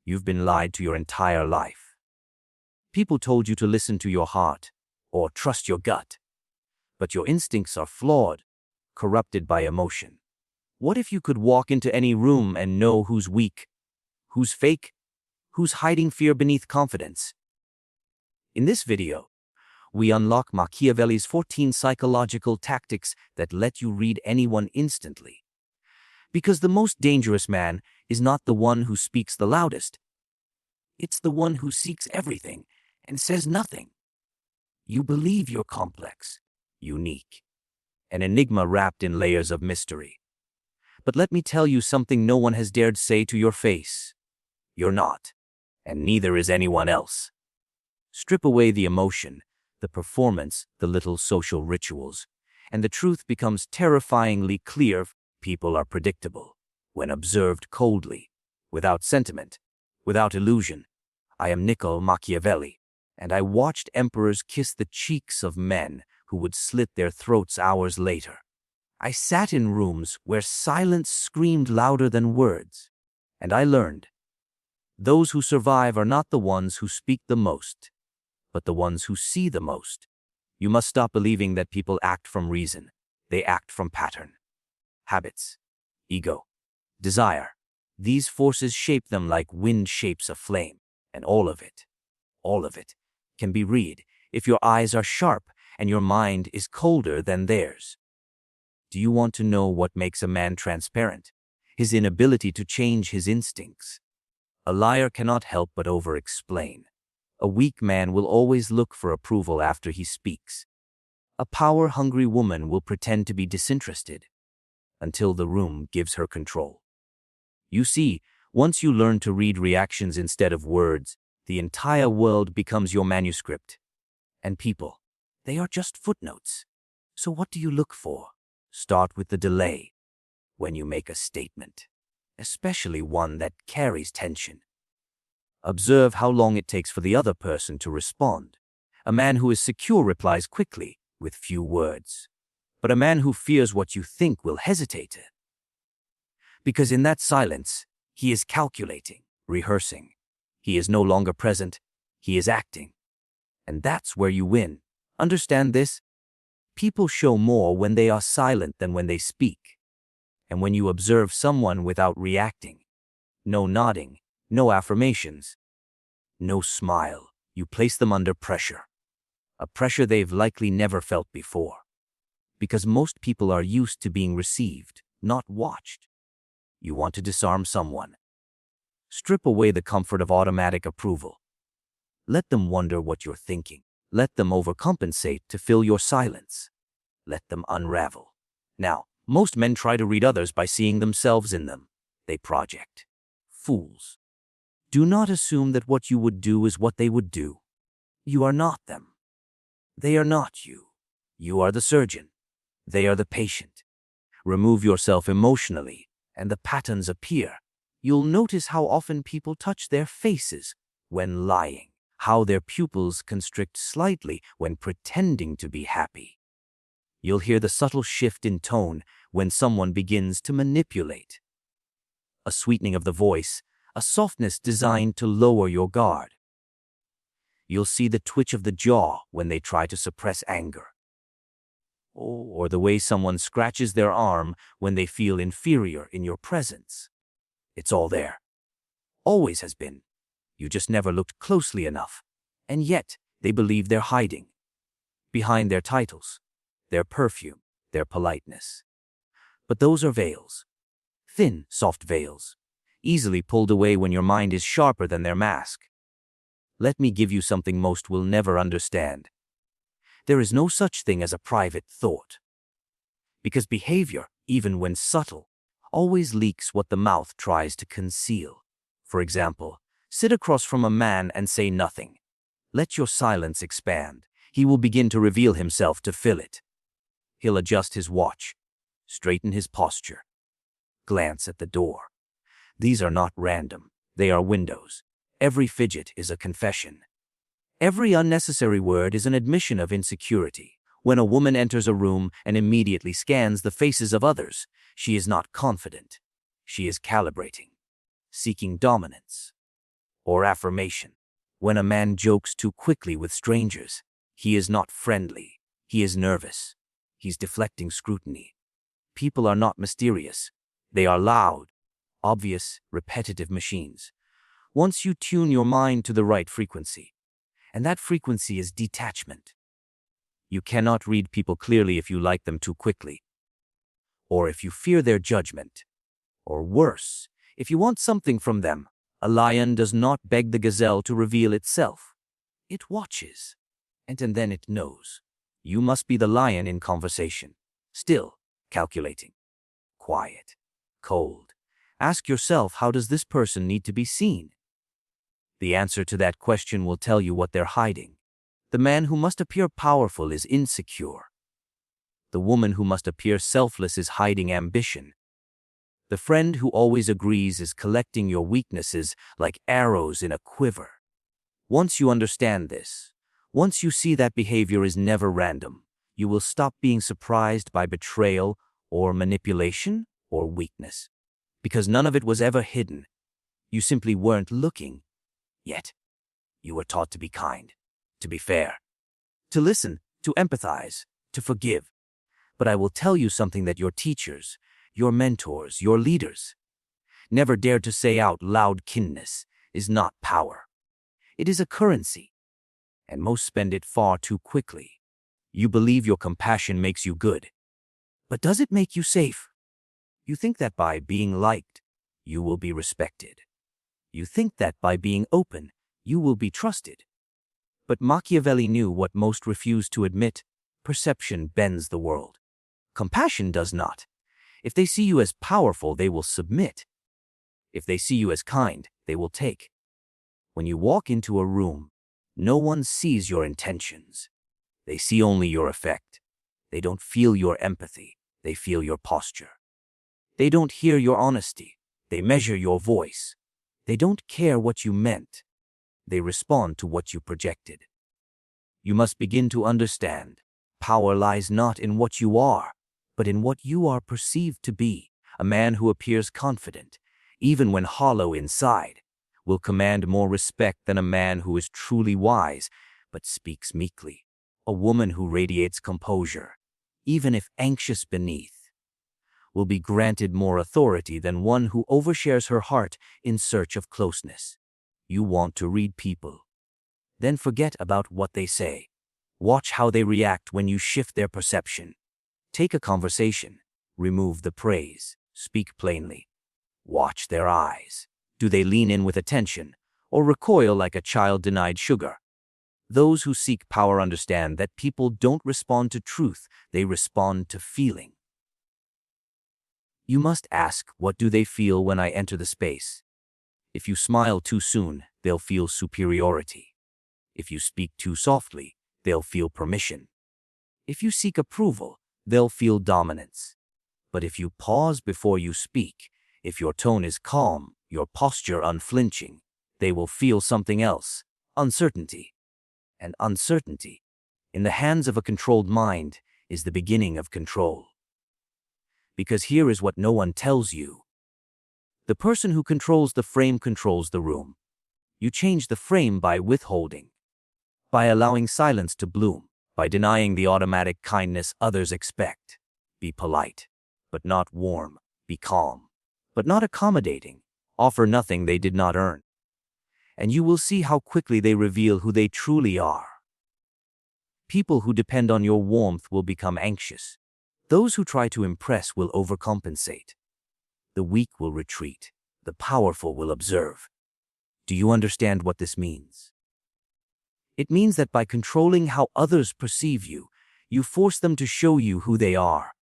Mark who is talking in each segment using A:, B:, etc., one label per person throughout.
A: You've been lied to your entire life. People told you to listen to your heart or trust your gut. But your instincts are flawed, corrupted by emotion. What if you could walk into any room and know who's weak, who's fake, who's hiding fear beneath confidence? In this video, we unlock Machiavelli's 14 psychological tactics that let you read anyone instantly. Because the most dangerous man is not the one who speaks the loudest. It's the one who seeks everything and says nothing. You believe you're complex, unique, an enigma wrapped in layers of mystery. But let me tell you something no one has dared say to your face. You're not, and neither is anyone else. Strip away the emotion, the performance, the little social rituals, and the truth becomes terrifyingly clear. People are predictable when observed coldly, without sentiment, without illusion. I am Niccolo Machiavelli, and I watched emperors kiss the cheeks of men who would slit their throats hours later. I sat in rooms where silence screamed louder than words, and I learned. Those who survive are not the ones who speak the most, but the ones who see the most. You must stop believing that people act from reason. They act from pattern. Habits, ego, desire. These forces shape them like wind shapes a flame, and all of it, can be read if your eyes are sharp and your mind is colder than theirs. Do you want to know what makes a man transparent? His inability to change his instincts. A liar cannot help but over-explain. A weak man will always look for approval after he speaks. A power-hungry woman will pretend to be disinterested until the room gives her control. You see, once you learn to read reactions instead of words, the entire world becomes your manuscript. And people, they are just footnotes. So what do you look for? Start with the delay when you make a statement, especially one that carries tension. Observe how long it takes for the other person to respond. A man who is secure replies quickly, with few words. But a man who fears what you think will hesitate. Because in that silence, he is calculating, rehearsing. He is no longer present, he is acting. And that's where you win. Understand this? People show more when they are silent than when they speak. And when you observe someone without reacting, no nodding, no affirmations, no smile, you place them under pressure. A pressure they've likely never felt before. Because most people are used to being received, not watched. You want to disarm someone. Strip away the comfort of automatic approval. Let them wonder what you're thinking. Let them overcompensate to fill your silence. Let them unravel. Now, most men try to read others by seeing themselves in them. They project. Fools. Do not assume that what you would do is what they would do. You are not them. They are not you. You are the surgeon. They are the patient. Remove yourself emotionally, and the patterns appear. You'll notice how often people touch their faces when lying, how their pupils constrict slightly when pretending to be happy. You'll hear the subtle shift in tone when someone begins to manipulate. A sweetening of the voice, a softness designed to lower your guard. You'll see the twitch of the jaw when they try to suppress anger. Or the way someone scratches their arm when they feel inferior in your presence. It's all there. Always has been. You just never looked closely enough. And yet, they believe they're hiding. Behind their titles, their perfume, their politeness. But those are veils. Thin, soft veils. Easily pulled away when your mind is sharper than their mask. Let me give you something most will never understand. There is no such thing as a private thought. Because behavior, even when subtle, always leaks what the mouth tries to conceal. For example, sit across from a man and say nothing. Let your silence expand. He will begin to reveal himself to fill it. He'll adjust his watch, straighten his posture, glance at the door. These are not random. They are windows. Every fidget is a confession. Every unnecessary word is an admission of insecurity. When a woman enters a room and immediately scans the faces of others, she is not confident. She is calibrating, seeking dominance. or affirmation. When a man jokes too quickly with strangers, he is not friendly. He is nervous. He's deflecting scrutiny. People are not mysterious. They are loud, obvious, repetitive machines. Once you tune your mind to the right frequency, and that frequency is detachment. You cannot read people clearly if you like them too quickly, or if you fear their judgment, or worse, if you want something from them. A lion does not beg the gazelle to reveal itself. It watches, and then it knows. You must be the lion in conversation, still, calculating, quiet, cold. Ask yourself, how does this person need to be seen? The answer to that question will tell you what they're hiding. The man who must appear powerful is insecure. The woman who must appear selfless is hiding ambition. The friend who always agrees is collecting your weaknesses like arrows in a quiver. Once you understand this, once you see that behavior is never random, you will stop being surprised by betrayal or manipulation or weakness. Because none of it was ever hidden. You simply weren't looking. Yet, you were taught to be kind, to be fair, to listen, to empathize, to forgive. But I will tell you something that your teachers, your mentors, your leaders never dared to say out loud. Kindness is not power. It is a currency, and most spend it far too quickly. You believe your compassion makes you good, but does it make you safe? You think that by being liked, you will be respected. You think that by being open, you will be trusted. But Machiavelli knew what most refuse to admit: perception bends the world. Compassion does not. If they see you as powerful, they will submit. If they see you as kind, they will take. When you walk into a room, no one sees your intentions. They see only your effect. They don't feel your empathy. They feel your posture. They don't hear your honesty. They measure your voice. They don't care what you meant. They respond to what you projected. You must begin to understand. Power lies not in what you are, but in what you are perceived to be. A man who appears confident, even when hollow inside, will command more respect than a man who is truly wise, but speaks meekly. A woman who radiates composure, even if anxious beneath, will be granted more authority than one who overshares her heart in search of closeness. You want to read people. Then forget about what they say. Watch how they react when you shift their perception. Take a conversation. Remove the praise. Speak plainly. Watch their eyes. Do they lean in with attention or recoil like a child denied sugar? Those who seek power understand that people don't respond to truth, they respond to feeling. You must ask, what do they feel when I enter the space? If you smile too soon, they'll feel superiority. If you speak too softly, they'll feel permission. If you seek approval, they'll feel dominance. But if you pause before you speak, if your tone is calm, your posture unflinching, they will feel something else: uncertainty. And uncertainty, in the hands of a controlled mind, is the beginning of control. Because here is what no one tells you. The person who controls the frame controls the room. You change the frame by withholding, by allowing silence to bloom, by denying the automatic kindness others expect. Be polite, but not warm. Be calm, but not accommodating. Offer nothing they did not earn. And you will see how quickly they reveal who they truly are. People who depend on your warmth will become anxious. Those who try to impress will overcompensate. The weak will retreat. The powerful will observe. Do you understand what this means? It means that by controlling how others perceive you, you force them to show you who they are.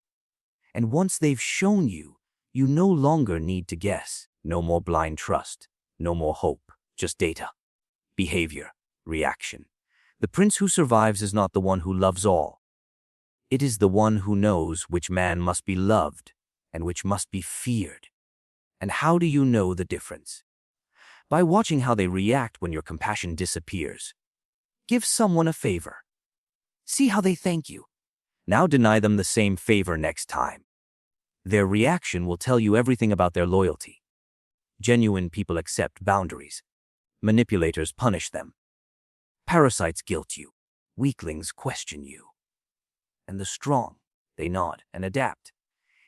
A: And once they've shown you, you no longer need to guess. No more blind trust. No more hope. Just data, behavior, reaction. The prince who survives is not the one who loves all. It is the one who knows which man must be loved and which must be feared. And how do you know the difference? By watching how they react when your compassion disappears. Give someone a favor. See how they thank you. Now deny them the same favor next time. Their reaction will tell you everything about their loyalty. Genuine people accept boundaries. Manipulators punish them. Parasites guilt you. Weaklings question you. And the strong, they nod and adapt.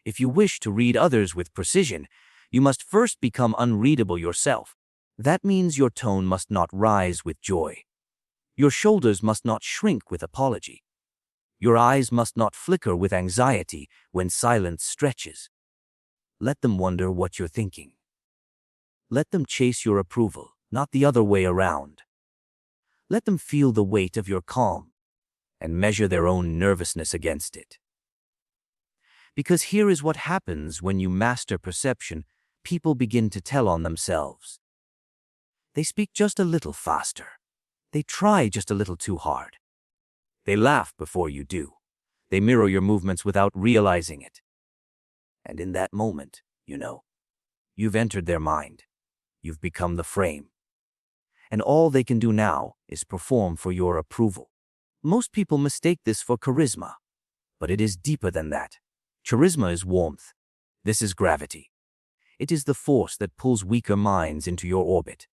A: If you wish to read others with precision, you must first become unreadable yourself. That means your tone must not rise with joy. Your shoulders must not shrink with apology. Your eyes must not flicker with anxiety when silence stretches. Let them wonder what you're thinking. Let them chase your approval, not the other way around. Let them feel the weight of your calm and measure their own nervousness against it. Because here is what happens when you master perception: people begin to tell on themselves. They speak just a little faster. They try just a little too hard. They laugh before you do. They mirror your movements without realizing it. And in that moment, you've entered their mind. You've become the frame. And all they can do now is perform for your approval. Most people mistake this for charisma, but it is deeper than that. Charisma is warmth. This is gravity. It is the force that pulls weaker minds into your orbit.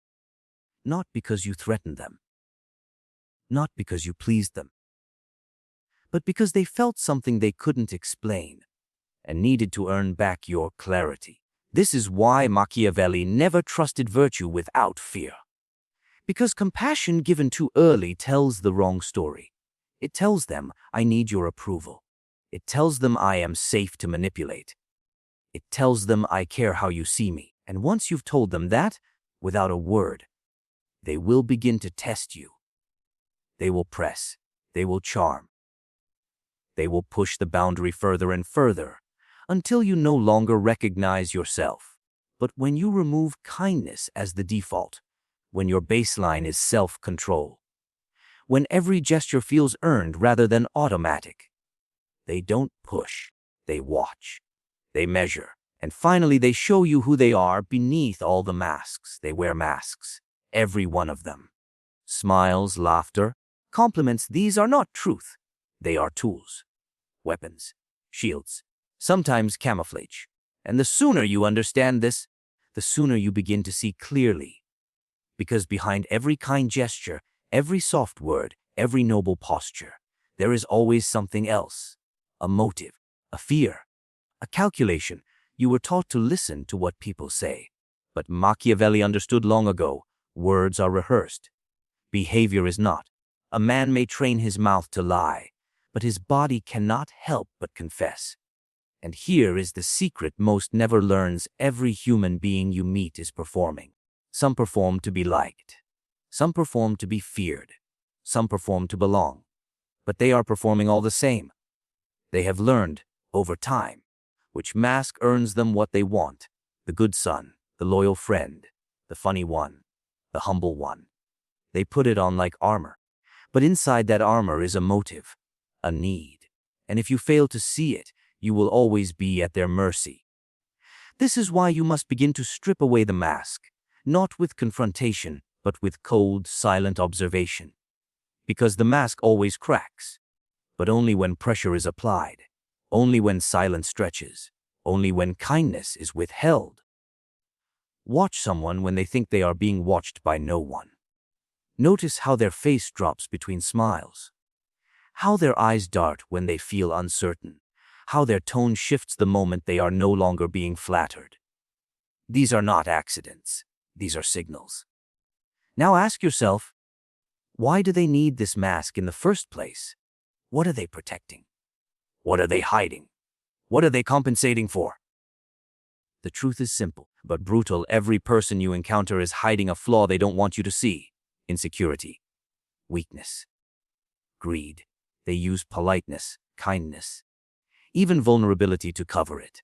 A: Not because you threatened them. Not because you pleased them. But because they felt something they couldn't explain and needed to earn back your clarity. This is why Machiavelli never trusted virtue without fear. Because compassion given too early tells the wrong story. It tells them, I need your approval. It tells them I am safe to manipulate. It tells them I care how you see me. And once you've told them that, without a word, they will begin to test you. They will press. They will charm. They will push the boundary further and further until you no longer recognize yourself. But when you remove kindness as the default, when your baseline is self-control, when every gesture feels earned rather than automatic, they don't push, they watch, they measure, and finally they show you who they are beneath all the masks. They wear masks, every one of them. Smiles, laughter, compliments, these are not truth. They are tools, weapons, shields, sometimes camouflage. And the sooner you understand this, the sooner you begin to see clearly. Because behind every kind gesture, every soft word, every noble posture, there is always something else. A motive, a fear, a calculation. You were taught to listen to what people say. But Machiavelli understood long ago, words are rehearsed. Behavior is not. A man may train his mouth to lie, but his body cannot help but confess. And here is the secret most never learns: every human being you meet is performing. Some perform to be liked. Some perform to be feared. Some perform to belong. But they are performing all the same. They have learned, over time, which mask earns them what they want: the good son, the loyal friend, the funny one, the humble one. They put it on like armor. But inside that armor is a motive, a need. And if you fail to see it, you will always be at their mercy. This is why you must begin to strip away the mask, not with confrontation, but with cold, silent observation. Because the mask always cracks, but only when pressure is applied, only when silence stretches, only when kindness is withheld. Watch someone when they think they are being watched by no one. Notice how their face drops between smiles, how their eyes dart when they feel uncertain, how their tone shifts the moment they are no longer being flattered. These are not accidents. These are signals. Now ask yourself, why do they need this mask in the first place? What are they protecting? What are they hiding? What are they compensating for? The truth is simple, but brutal. Every person you encounter is hiding a flaw they don't want you to see. Insecurity, weakness, greed. They use politeness, kindness, even vulnerability to cover it.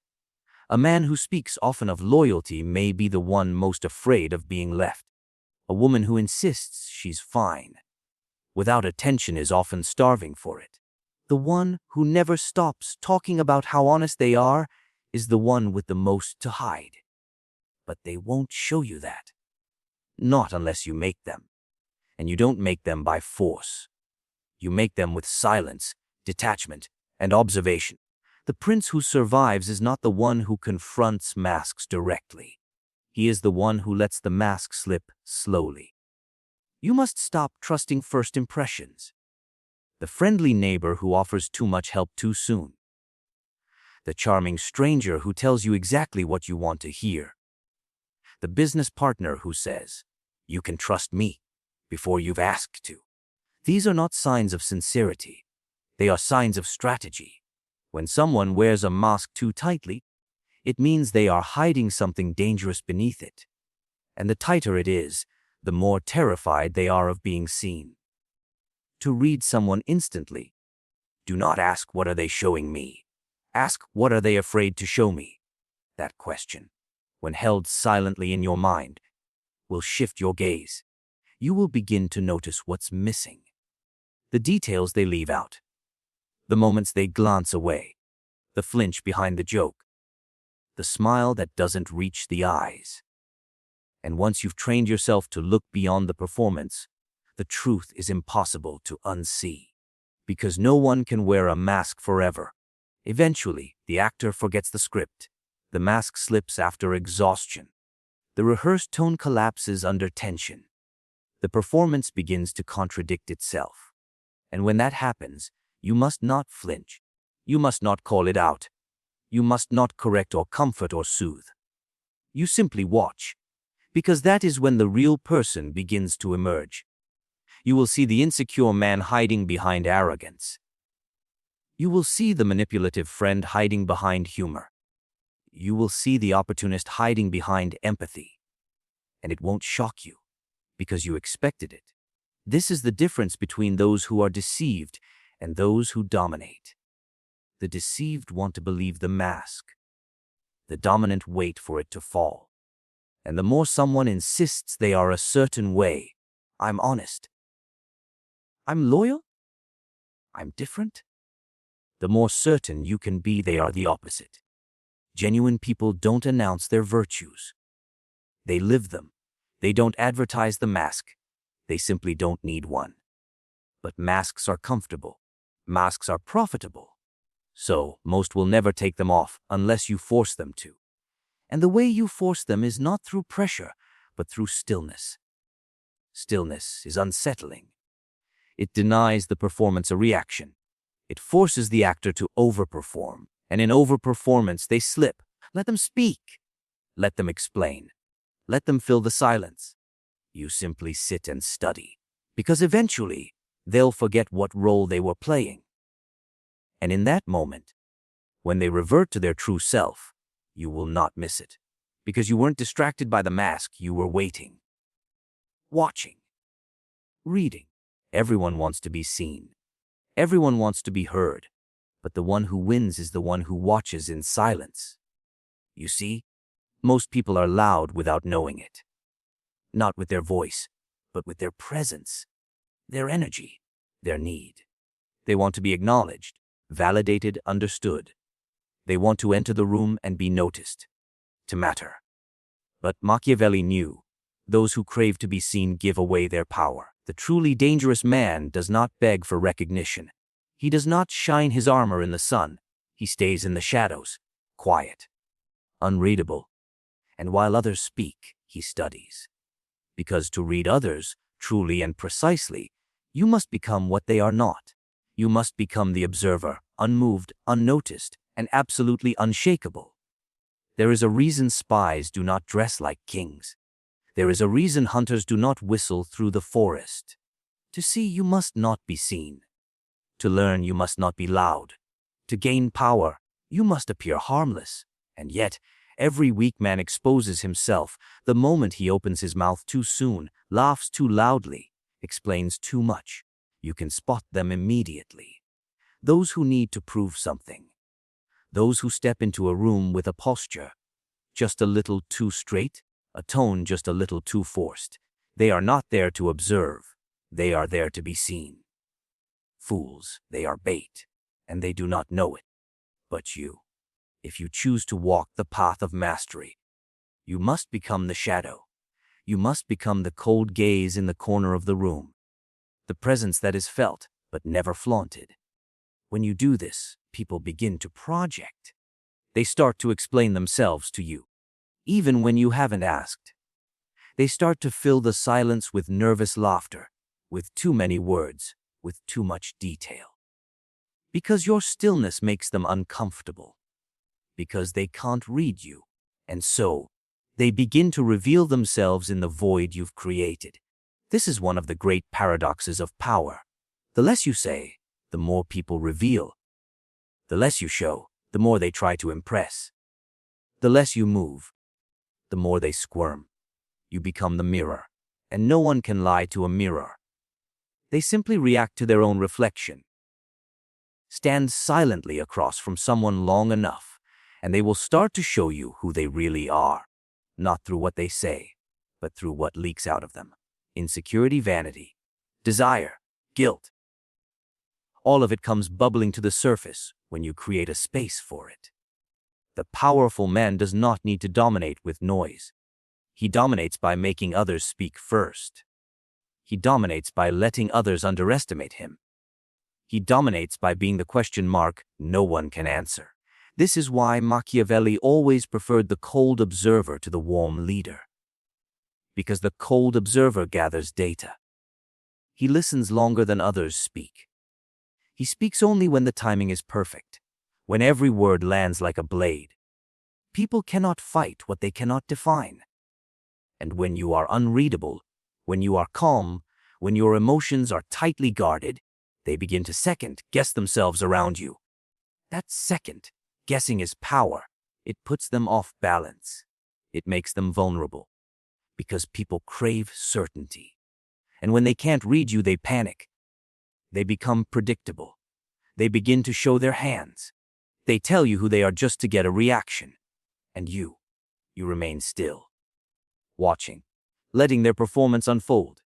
A: A man who speaks often of loyalty may be the one most afraid of being left. A woman who insists she's fine without attention is often starving for it. The one who never stops talking about how honest they are is the one with the most to hide. But they won't show you that. Not unless you make them. And you don't make them by force. You make them with silence, detachment, and observation. The prince who survives is not the one who confronts masks directly. He is the one who lets the mask slip slowly. You must stop trusting first impressions. The friendly neighbor who offers too much help too soon. The charming stranger who tells you exactly what you want to hear. The business partner who says, "You can trust me," before you've asked to. These are not signs of sincerity. They are signs of strategy. When someone wears a mask too tightly, it means they are hiding something dangerous beneath it. And the tighter it is, the more terrified they are of being seen. To read someone instantly, do not ask, "What are they showing me?" Ask, "What are they afraid to show me?" That question, when held silently in your mind, will shift your gaze. You will begin to notice what's missing. The details they leave out. The moments they glance away. The flinch behind the joke. The smile that doesn't reach the eyes. And once you've trained yourself to look beyond the performance, the truth is impossible to unsee. Because no one can wear a mask forever. Eventually, the actor forgets the script. The mask slips after exhaustion. The rehearsed tone collapses under tension. The performance begins to contradict itself. And when that happens, you must not flinch. You must not call it out. You must not correct or comfort or soothe. You simply watch. Because that is when the real person begins to emerge. You will see the insecure man hiding behind arrogance. You will see the manipulative friend hiding behind humor. You will see the opportunist hiding behind empathy. And it won't shock you, because you expected it. This is the difference between those who are deceived and those who dominate. The deceived want to believe the mask. The dominant wait for it to fall. And the more someone insists they are a certain way, "I'm honest. I'm loyal. I'm different," the more certain you can be they are the opposite. Genuine people don't announce their virtues. They live them. They don't advertise the mask. They simply don't need one. But masks are comfortable. Masks are profitable. So most will never take them off unless you force them to. And the way you force them is not through pressure, but through stillness. Stillness is unsettling. It denies the performance a reaction. It forces the actor to overperform, and in overperformance they slip. Let them speak. Let them explain. Let them fill the silence. You simply sit and study, because eventually they'll forget what role they were playing. And in that moment, when they revert to their true self, you will not miss it, because you weren't distracted by the mask, you were waiting, watching, reading. Everyone wants to be seen. Everyone wants to be heard, but the one who wins is the one who watches in silence. You see, most people are loud without knowing it. Not with their voice, but with their presence, their energy, their need. They want to be acknowledged, validated, understood. They want to enter the room and be noticed, to matter. But Machiavelli knew, those who crave to be seen give away their power. The truly dangerous man does not beg for recognition. He does not shine his armor in the sun. He stays in the shadows, quiet, unreadable. And while others speak, he studies. Because to read others, truly and precisely, you must become what they are not. You must become the observer, unmoved, unnoticed, and absolutely unshakable. There is a reason spies do not dress like kings. There is a reason hunters do not whistle through the forest. To see, you must not be seen. To learn, you must not be loud. To gain power, you must appear harmless. And yet, every weak man exposes himself the moment he opens his mouth too soon, laughs too loudly, explains too much. You can spot them immediately. Those who need to prove something. Those who step into a room with a posture just a little too straight, a tone just a little too forced. They are not there to observe. They are there to be seen. Fools, they are bait, and they do not know it. But you, if you choose to walk the path of mastery, you must become the shadow. You must become the cold gaze in the corner of the room. The presence that is felt, but never flaunted. When you do this, people begin to project. They start to explain themselves to you, even when you haven't asked. They start to fill the silence with nervous laughter, with too many words, with too much detail. Because your stillness makes them uncomfortable. Because they can't read you. And so, they begin to reveal themselves in the void you've created. This is one of the great paradoxes of power. The less you say, the more people reveal. The less you show, the more they try to impress. The less you move, the more they squirm. You become the mirror, and no one can lie to a mirror. They simply react to their own reflection. Stand silently across from someone long enough, and they will start to show you who they really are, not through what they say, but through what leaks out of them. Insecurity, vanity, desire, guilt. All of it comes bubbling to the surface when you create a space for it. The powerful man does not need to dominate with noise. He dominates by making others speak first. He dominates by letting others underestimate him. He dominates by being the question mark no one can answer. This is why Machiavelli always preferred the cold observer to the warm leader. Because the cold observer gathers data. He listens longer than others speak. He speaks only when the timing is perfect, when every word lands like a blade. People cannot fight what they cannot define. And when you are unreadable, when you are calm, when your emotions are tightly guarded, they begin to second-guess themselves around you. That second guessing is power. It puts them off balance. It makes them vulnerable. Because people crave certainty. And when they can't read you, they panic. They become predictable. They begin to show their hands. They tell you who they are just to get a reaction. And you remain still, watching, letting their performance unfold.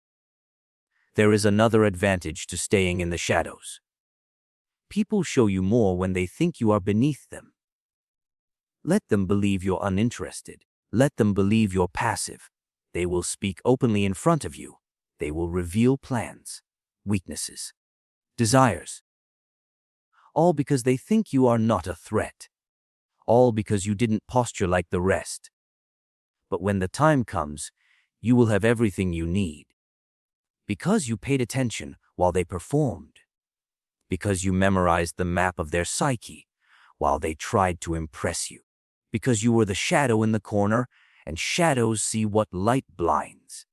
A: There is another advantage to staying in the shadows. People show you more when they think you are beneath them. Let them believe you're uninterested. Let them believe you're passive. They will speak openly in front of you. They will reveal plans, weaknesses, desires. All because they think you are not a threat. All because you didn't posture like the rest. But when the time comes, you will have everything you need. Because you paid attention while they performed. Because you memorized the map of their psyche while they tried to impress you. Because you were the shadow in the corner, and shadows see what light blinds.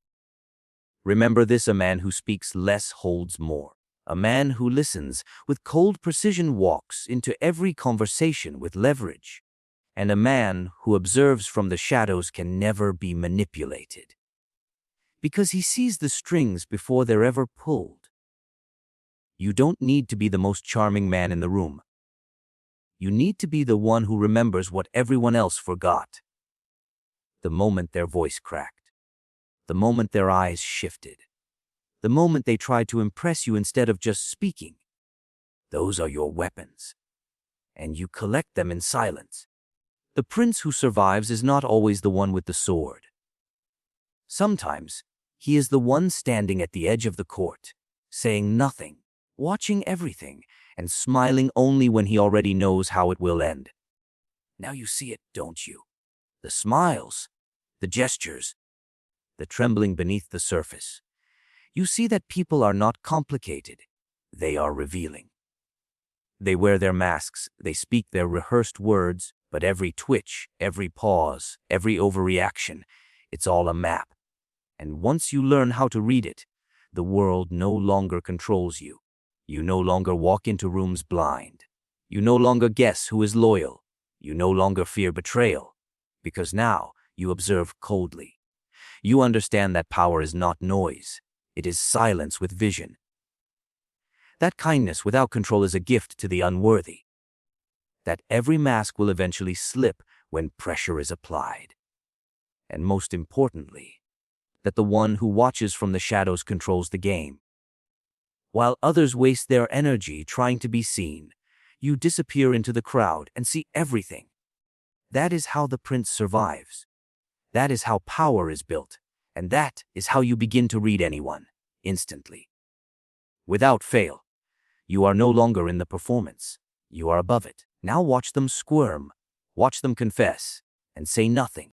A: Remember this: a man who speaks less holds more. A man who listens with cold precision walks into every conversation with leverage. And a man who observes from the shadows can never be manipulated. Because he sees the strings before they're ever pulled. You don't need to be the most charming man in the room. You need to be the one who remembers what everyone else forgot. The moment their voice cracked. The moment their eyes shifted. The moment they tried to impress you instead of just speaking. Those are your weapons. And you collect them in silence. The prince who survives is not always the one with the sword. Sometimes, he is the one standing at the edge of the court, saying nothing, watching everything, and smiling only when he already knows how it will end. Now you see it, don't you? The smiles, the gestures, the trembling beneath the surface. You see that people are not complicated. They are revealing. They wear their masks, they speak their rehearsed words, but every twitch, every pause, every overreaction, it's all a map. And once you learn how to read it, the world no longer controls you. You no longer walk into rooms blind. You no longer guess who is loyal. You no longer fear betrayal. Because now you observe coldly. You understand that power is not noise. It is silence with vision. That kindness without control is a gift to the unworthy. That every mask will eventually slip when pressure is applied. And most importantly, that the one who watches from the shadows controls the game. While others waste their energy trying to be seen, you disappear into the crowd and see everything. That is how the prince survives. That is how power is built, and that is how you begin to read anyone, instantly. Without fail, you are no longer in the performance. You are above it. Now watch them squirm, watch them confess, and say nothing.